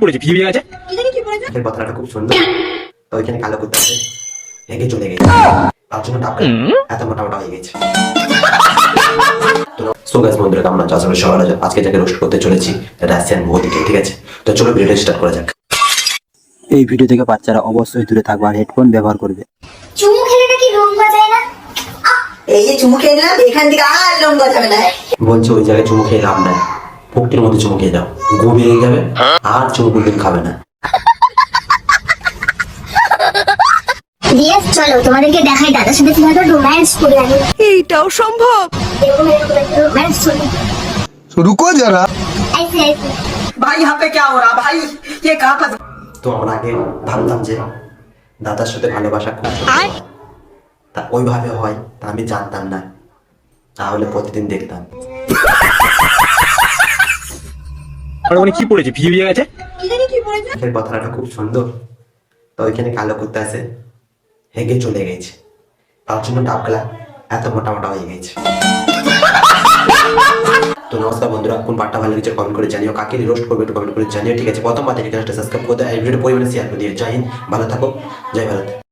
পড়েছে? ফিরে গেছে। এর কথাটা খুব সুন্দর, তো ওইখানে কালো কুত্তা আছে, হেগে চলে গেছে, তার জন্য টাকা এত মোটা মোটা হয়ে গেছে। সো গাইস বন্ধুরা, কেমন আছো? আশা করি সবাই ভালো আছো। আজকে যাকে রোস্ট করতে চলেছি রাশিয়ান মোদিকে, ঠিক আছে? তো চলো ভিডিওটা স্টার্ট করা যাক। এই ভিডিও থেকে বাচ্চারা অবশ্যই দূরে থাকবে আর হেডফোন ব্যবহার করবে। চুমু খেলে নাকি রং বাজায় না? এই যে চুমু খেয়ে নিলাম, এখান থেকে আর লং গজাবে না। বলছে ওই জায়গায় চুমু খেয়ে লাভ নাই, পোকটির মধ্যে চুমু খেয়ে যাও, গু বেরিয়ে যাবে, আর চুমু কোনদিন খাবে না। দিয়ে চলো তোমাদেরকে দেখাই দাদার সাথে কিভাবে রোম্যান্স করে আমি। এইটাও সম্ভব? এরকম এরকম একটা রোম্যান্স চলে। रुको जरा। ऐसे ऐसे भाई यहाँ पे क्या हो रहा भाई, ये कहाँ फंस। তো আমরা আগে ভাবতাম যে দাদার সাথে ভালোবাসা খুব সুন্দর হয়। তা ওইভাবে হয় তা আমি জানতাম না, তাহলে প্রতিদিন দেখতাম। আর ওখানে কি পড়েছে? ফিরে গেছে। এর কথাটা খুব সুন্দর, তো ওইখানে কালো কুত্তা আছে, হেগে চলে গেছে, তার জন্য ডাবগুলা এত মোটা মোটা হয়ে গেছে। তো নমস্কার বন্ধুরা, কোন পার্টটা ভালো লেগেছে কমেন্ট করে জানিও, কাকে রোস্ট করবে একটু কমেন্ট করে জানিও, ঠিক আছে? প্রথমবার থেকে চ্যানেলটা সাবস্ক্রাইব করে এই ভিডিও পরিমাণে শেয়ার করে দিও। জয় হিন্দ, ভালো থাকো, জয় ভারত।